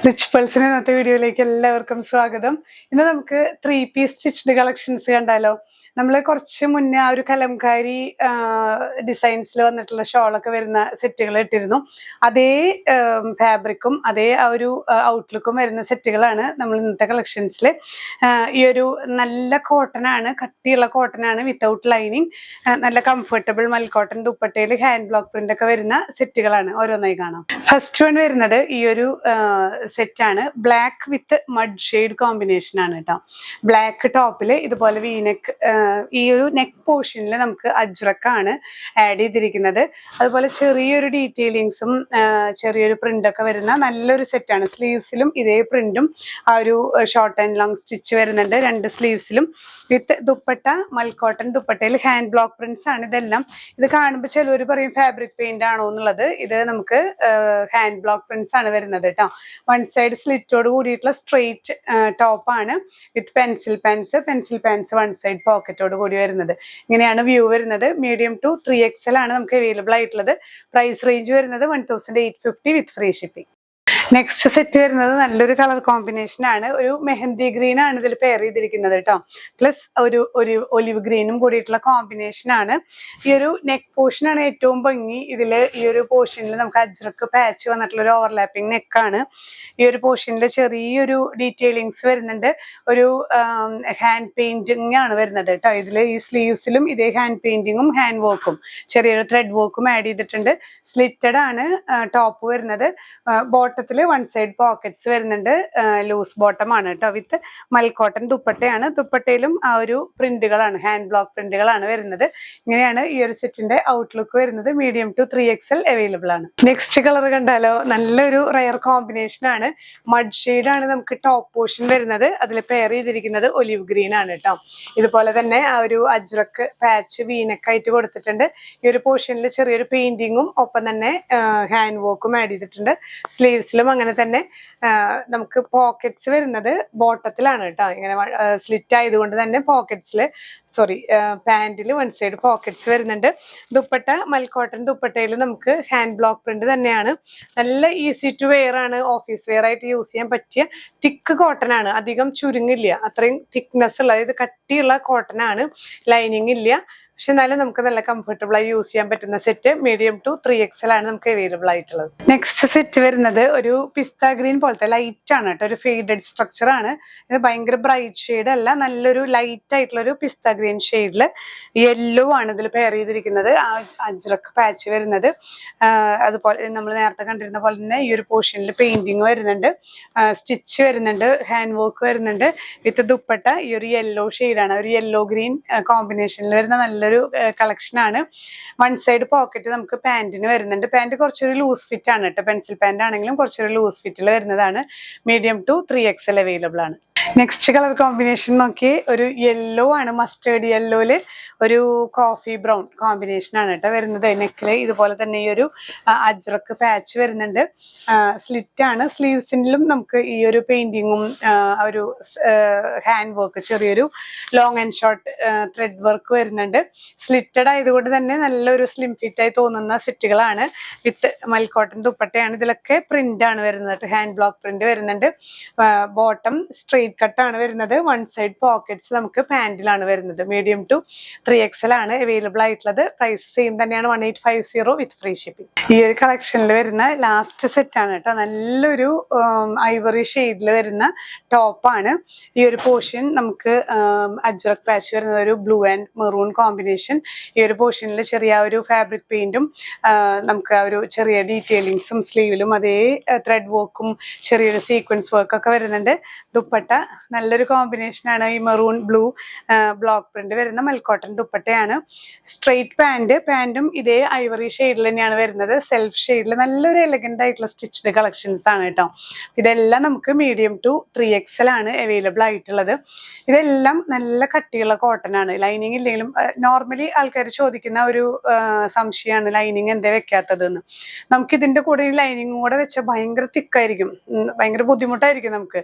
Rich പേൾസിന് ഇന്നത്തെ വീഡിയോയിലേക്ക് എല്ലാവർക്കും സ്വാഗതം. ഇന്ന് നമുക്ക് 3-piece സ്റ്റിച്ച്ഡ് കളക്ഷൻസ് കണ്ടാലോ. നമ്മൾ കുറച്ച് മുന്നേ ആ ഒരു കലംകാരി ഡിസൈൻസിൽ വന്നിട്ടുള്ള ഷോളൊക്കെ വരുന്ന സെറ്റുകൾ ഇട്ടിരുന്നു. അതേ ഫാബ്രിക്കും അതേ ആ ഒരു ഔട്ട്ലുക്കും വരുന്ന സെറ്റുകളാണ് നമ്മൾ ഇന്നത്തെ കളക്ഷൻസിൽ. ഈ ഒരു നല്ല കോട്ടനാണ്, കട്ടിയുള്ള കോട്ടനാണ്, വിത്തൗട്ട് ലൈനിങ്, നല്ല കംഫർട്ടബിൾ മൽക്കോട്ടൺ ദുപ്പട്ടയിൽ ഹാൻഡ് ബ്ലോക്ക് പ്രിന്റ് ഒക്കെ വരുന്ന സെറ്റുകളാണ്. ഓരോന്നായി കാണാം. ഫസ്റ്റ് വൺ വരുന്നത് ഈ ഒരു സെറ്റാണ്. Black with mud shade combination ആണ് കേട്ടോ. ബ്ലാക്ക് ടോപ്പിൽ ഇതുപോലെ വീനെക്ക്, ഈ ഒരു നെക്ക് പോർഷനിൽ നമുക്ക് അജ്രക്കാണ് ആഡ് ചെയ്തിരിക്കുന്നത്. അതുപോലെ ചെറിയൊരു ഡീറ്റെയിലിങ്സും ചെറിയൊരു പ്രിന്റൊക്കെ വരുന്ന നല്ലൊരു സെറ്റാണ്. സ്ലീവ്സിലും ഇതേ പ്രിന്റും ആ ഒരു ഷോർട്ട് ആൻഡ് ലോങ് സ്റ്റിച്ച് വരുന്നുണ്ട് രണ്ട് സ്ലീവ്സിലും. വിത്ത് ദുപ്പട്ട മൽക്കോട്ടൺ ദുപ്പട്ടയിൽ ഹാൻഡ് ബ്ലോക്ക് പ്രിന്റ്സ് ആണ് ഇതെല്ലാം. ഇത് കാണുമ്പോൾ ചിലവർ പറയും ഫാബ്രിക് പെയിന്റ് ആണോ എന്നുള്ളത്. ഇത് നമുക്ക് ഹാൻഡ് ബ്ലോക്ക് പ്രിന്റ്സ് ആണ് വരുന്നത് കേട്ടോ. വൺ സൈഡ് സ്ലിറ്റോട് കൂടിയിട്ടുള്ള സ്ട്രെയിറ്റ് ടോപ്പാണ് with pencil pants one side പോക്കറ്റോട് കൂടി വരുന്നത്. ഇങ്ങനെയാണ് വ്യൂ വരുന്നത്. മീഡിയം ടു 3XL ആണ് നമുക്ക് അവൈലബിൾ ആയിട്ടുള്ളത്. പ്രൈസ് റേഞ്ച് വരുന്നത് 1850 വിത്ത് ഫ്രീ ഷിപ്പിംഗ്. നെക്സ്റ്റ് സെറ്റ് വരുന്നത് നല്ലൊരു കളർ കോമ്പിനേഷൻ ആണ്. ഒരു മെഹന്തി ഗ്രീൻ ആണ് ഇതിൽ പെയർ ചെയ്തിരിക്കുന്നത് കേട്ടോ. പ്ലസ് ഒരു ഒലിവ് ഗ്രീനും കൂടിയിട്ടുള്ള കോമ്പിനേഷൻ ആണ്. ഈ ഒരു നെക്ക് പോർഷൻ ആണ് ഏറ്റവും ഭംഗി. ഇതിൽ ഈ ഒരു പോർഷനിൽ നമുക്ക് അജ്രക്ക് പാച്ച് വന്നിട്ടുള്ള ഒരു ഓവർലാപ്പിംഗ് നെക്കാണ്. ഈ ഒരു പോർഷനിൽ ചെറിയൊരു ഡീറ്റെയിലിങ്സ് വരുന്നുണ്ട്. ഒരു ഹാൻഡ് പെയിന്റിങ് ആണ് വരുന്നത് കേട്ടോ. ഇതിൽ ഈ സ്ലീവ്സിലും ഇതേ ഹാൻഡ് പെയിന്റിങ്ങും ഹാൻഡ് വർക്കും ചെറിയൊരു ത്രെഡ് വർക്കും ആഡ് ചെയ്തിട്ടുണ്ട്. സ്ലിറ്റഡ് ആണ് ടോപ്പ് വരുന്നത്. ബോട്ടത്തിൽ വൺ സൈഡ് പോക്കറ്റ്സ് വരുന്നുണ്ട്. ലൂസ് ബോട്ടം ആണ് കേട്ടോ. വിത്ത് മൽക്കോട്ടൺ ദുപ്പട്ടയാണ്. ദുപ്പട്ടയിലും ആ ഒരു പ്രിന്റുകളാണ്, ഹാൻഡ് ബ്ലോക്ക് പ്രിന്റുകളാണ് വരുന്നത്. ഇങ്ങനെയാണ് ഈ ഒരു സെറ്റിന്റെ ഔട്ട്ലുക്ക് വരുന്നത്. മീഡിയം ടു 3XL അവൈലബിൾ ആണ്. നെക്സ്റ്റ് കളർ കണ്ടാലോ. നല്ലൊരു റയർ കോമ്പിനേഷൻ ആണ്. മഡ് ഷെയ്ഡ് ആണ് നമുക്ക് ടോപ്പ് പോർഷൻ വരുന്നത്. അതിൽ പെയർ ചെയ്തിരിക്കുന്നത് ഒലിവ് ഗ്രീൻ ആണ് കേട്ടോ. ഇതുപോലെ തന്നെ ആ ഒരു അജ്രക്ക് പാച്ച് വീനക്കായിട്ട് കൊടുത്തിട്ടുണ്ട്. ഈ ഒരു പോർഷനിൽ ചെറിയൊരു പെയിന്റിങ്ങും ഒപ്പം തന്നെ ഹാൻഡ് വർക്കും ആഡ് ചെയ്തിട്ടുണ്ട്. സ്ലീവ്സിലും അങ്ങനെ തന്നെ നമുക്ക് പോക്കറ്റ്സ് വരുന്നത് ബോട്ടത്തിലാണ് കേട്ടോ. ഇങ്ങനെ സ്ലിറ്റ് ആയതുകൊണ്ട് തന്നെ പോക്കറ്റ്സിൽ പാൻറ്റിൽ വൺ സൈഡ് പോക്കറ്റ്സ് വരുന്നുണ്ട്. ദുപ്പട്ട മൽക്കോട്ടൺ ദുപ്പട്ടയിൽ നമുക്ക് ഹാൻഡ് ബ്ലോക്ക് പ്രിന്റ് തന്നെയാണ്. നല്ല ഈസി ടു വെയർ ആണ്. ഓഫീസ് വെയർ ആയിട്ട് യൂസ് ചെയ്യാൻ പറ്റിയ തിക്ക് കോട്ടൺ ആണ്. അധികം ചുരുങ്ങില്ല, അത്രയും തിക്നെസ് ഉള്ള, അതായത് കട്ടിയുള്ള കോട്ടൺ ആണ്. ലൈനിങ് ഇല്ല, പക്ഷെ എന്നാലും നമുക്ക് നല്ല കംഫർട്ടബിൾ ആയി യൂസ് ചെയ്യാൻ പറ്റുന്ന സെറ്റ്. മീഡിയം ടു 3XL ആണ് നമുക്ക് അവൈലബിൾ ആയിട്ടുള്ളത്. നെക്സ്റ്റ് സെറ്റ് വരുന്നത് ഒരു പിസ്ത ഗ്രീൻ പോലത്തെ ലൈറ്റ് ആണ് കേട്ടോ. ഒരു ഫെയ്ഡഡ് സ്ട്രക്ചർ ആണ്. ഇത് ഭയങ്കര ബ്രൈറ്റ് ഷെയ്ഡ് അല്ല, നല്ലൊരു ലൈറ്റ് ആയിട്ടുള്ള ഒരു പിസ്ത ഗ്രീൻ ഷെയ്ഡില് യെല്ലോ ആണ് ഇതിൽ പെയർ ചെയ്തിരിക്കുന്നത്. ആ അജ്രക്ക് പാച്ച് വരുന്നത്. അതുപോലെ നമ്മൾ നേരത്തെ കണ്ടിരുന്ന പോലെ തന്നെ ഈ ഒരു പോർഷനിൽ പെയിന്റിങ് വരുന്നുണ്ട്, സ്റ്റിച്ച് വരുന്നുണ്ട്, ഹാൻഡ് വർക്ക് വരുന്നുണ്ട്. വിത്ത് ദുപ്പട്ട ഈ ഒരു യെല്ലോ ഷെയ്ഡാണ്. ഒരു യെല്ലോ ഗ്രീൻ കോമ്പിനേഷനിൽ വരുന്ന നല്ല കളക്ഷൻ ആണ്. വൺ സൈഡ് പോക്കറ്റ് നമുക്ക് പാന്റിന് വരുന്നുണ്ട്. പാന്റ് കുറച്ചൊരു ലൂസ് ഫിറ്റ് ആണ് കേട്ടോ. പെൻസിൽ പാന്റ് ആണെങ്കിലും കുറച്ചൊരു ലൂസ് ഫിറ്റിൽ വരുന്നതാണ്. മീഡിയം ടു 3XL അവൈലബിൾ ആണ്. നെക്സ്റ്റ് കളർ കോമ്പിനേഷൻ നോക്കി. ഒരു യെല്ലോ ആണ്, മസ്റ്റേർഡ് യെല്ലോയില് ഒരു കോഫി ബ്രൗൺ കോമ്പിനേഷൻ ആണ് കേട്ടോ വരുന്നത്. നെക്കില് ഇതുപോലെ തന്നെ ഈ ഒരു അജ്രക്ക് പാച്ച് വരുന്നുണ്ട്. സ്ലിറ്റ് ആണ്. സ്ലീവ്സിലും നമുക്ക് ഈ ഒരു പെയിന്റിങ്ങും ഒരു ഹാൻഡ് വർക്ക്, ചെറിയൊരു long and short thread work വരുന്നുണ്ട്. സ്ലിറ്റഡ് ആയതുകൊണ്ട് തന്നെ നല്ലൊരു സ്ലിം ഫിറ്റ് ആയി തോന്നുന്ന സെറ്റുകളാണ്. വിത്ത് മൽക്കോട്ടൺ ദുപ്പട്ടയാണ്. ഇതിലൊക്കെ പ്രിന്റ് ആണ് വരുന്നത്. ഹാൻഡ് ബ്ലോക്ക് പ്രിന്റ് വരുന്നുണ്ട്. ബോട്ടം സ്ട്രെയിറ്റ് കട്ടാണ് വരുന്നത്. വൺ സൈഡ് പോക്കറ്റ്സ് നമുക്ക് പാന്റിലാണ് വരുന്നത്. മീഡിയം ടു 3XL ആണ് അവൈലബിൾ ആയിട്ടുള്ളത്. പ്രൈസ് സെയിം തന്നെയാണ്, 1850 വിത്ത് ഫ്രീ ഷിപ്പിംഗ്. ഈ ഒരു കളക്ഷനിൽ വരുന്ന ലാസ്റ്റ് സെറ്റ് ആണ് കേട്ടോ. നല്ലൊരു ഐവറി ഷെയ്ഡിൽ വരുന്ന ടോപ്പാണ്. ഈ ഒരു പോർഷൻ നമുക്ക് അജ്രക് പാച്ച് വരുന്നത് ഒരു ബ്ലൂ ആൻഡ് മെറൂൺ കോമ്പിനേഷൻ. ഈ ഒരു പോർഷനിൽ ചെറിയ ഒരു ഫാബ്രിക് പെയിന്റും നമുക്ക് ആ ഒരു ചെറിയ ഡീറ്റെയിലിങ്സും സ്ലീവിലും അതേ ത്രെഡ് വർക്കും ചെറിയൊരു സീക്വൻസ് വർക്കൊക്കെ വരുന്നുണ്ട്. ദുപ്പട്ട നല്ലൊരു കോമ്പിനേഷനാണ്. ഈ മെറൂൺ ബ്ലൂ ബ്ലോക്ക് പ്രിന്റ് വരുന്ന മൽക്കോട്ടൺ ദുപ്പട്ടയാണ്. സ്ട്രെയിറ്റ് പാന്റും ഇതേ ഐവറി ഷെയ്ഡിൽ തന്നെയാണ് വരുന്നത്. സെൽഫ് ഷെയ്ഡിൽ നല്ലൊരു എലഗന്റ് ആയിട്ടുള്ള സ്റ്റിച്ച്ഡ് കളക്ഷൻസ് ആണ് കേട്ടോ. ഇതെല്ലാം നമുക്ക് മീഡിയം ടു 3XL ആണ് അവൈലബിൾ ആയിട്ടുള്ളത്. ഇതെല്ലാം നല്ല കട്ടിയുള്ള കോട്ടൺ ആണ്. ലൈനിങ് ഇല്ലെങ്കിലും നോർമലി ആൾക്കാർ ചോദിക്കുന്ന ഒരു സംശയമാണ് ലൈനിങ് എന്തേ വെക്കാത്തതെന്ന്. നമുക്ക് ഇതിന്റെ കൂടെ ഈ ലൈനിങ്ങും കൂടെ വെച്ചാൽ ഭയങ്കര തിക്കായിരിക്കും, ഭയങ്കര ബുദ്ധിമുട്ടായിരിക്കും നമുക്ക്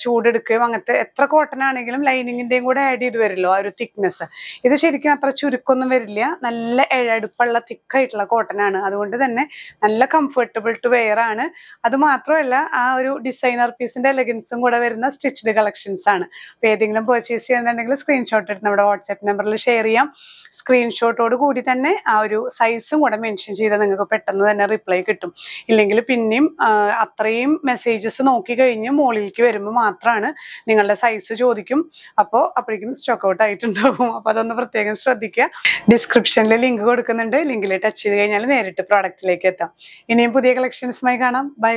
ചൂടെടുക്കുകയും. അങ്ങനത്തെ എത്ര കോട്ടൺ ആണെങ്കിലും ലൈനിങ്ങിന്റെയും കൂടെ ആഡ് ചെയ്ത് വരില്ലോ ആ ഒരു തിക്നെസ്. ഇത് ശരിക്കും അത്ര ചുരുക്കൊന്നും വരില്ല, നല്ല എഴടുപ്പുള്ള തിക്കായിട്ടുള്ള കോട്ടൺ ആണ്. അതുകൊണ്ട് തന്നെ നല്ല കംഫർട്ടബിൾ ടു വെയർ ആണ്. അത് മാത്രമല്ല ആ ഒരു ഡിസൈനർ പീസിന്റെ എലഗൻസും കൂടെ വരുന്ന സ്റ്റിച്ച്ഡ് കളക്ഷൻസ് ആണ്. അപ്പൊ ഏതെങ്കിലും പർച്ചേസ് ചെയ്യുന്നുണ്ടെങ്കിൽ സ്ക്രീൻഷോട്ട് എടുത്ത് നമ്മുടെ വാട്സ്ആപ്പ് നമ്പറിൽ ഷെയർ ചെയ്യാം. സ്ക്രീൻഷോട്ടോട് കൂടി തന്നെ ആ ഒരു സൈസും കൂടെ മെൻഷൻ ചെയ്താൽ നിങ്ങൾക്ക് പെട്ടെന്ന് തന്നെ റിപ്ലൈ കിട്ടും. ഇല്ലെങ്കിൽ പിന്നെയും അത്രയും മെസ്സേജസ് നോക്കി കഴിഞ്ഞ് മുകളിലേക്ക് വരുമ്പോൾ മാത്രമാണ് നിങ്ങളുടെ സൈസ് ചോദിക്കും. അപ്പോഴേക്കും സ്റ്റോക്ക് ഔട്ട് ആയിട്ടുണ്ടാവും. അപ്പൊ അതൊന്ന് പ്രത്യേകം ശ്രദ്ധിക്കുക. ഡിസ്ക്രിപ്ഷനിൽ ലിങ്ക് കൊടുക്കുന്നുണ്ട്, ലിങ്കിൽ ടച്ച് ചെയ്ത് കഴിഞ്ഞാൽ നേരിട്ട് പ്രോഡക്റ്റിലേക്ക് എത്താം. ഇനിയും പുതിയ കളക്ഷൻസുമായി കാണാം. ബൈ.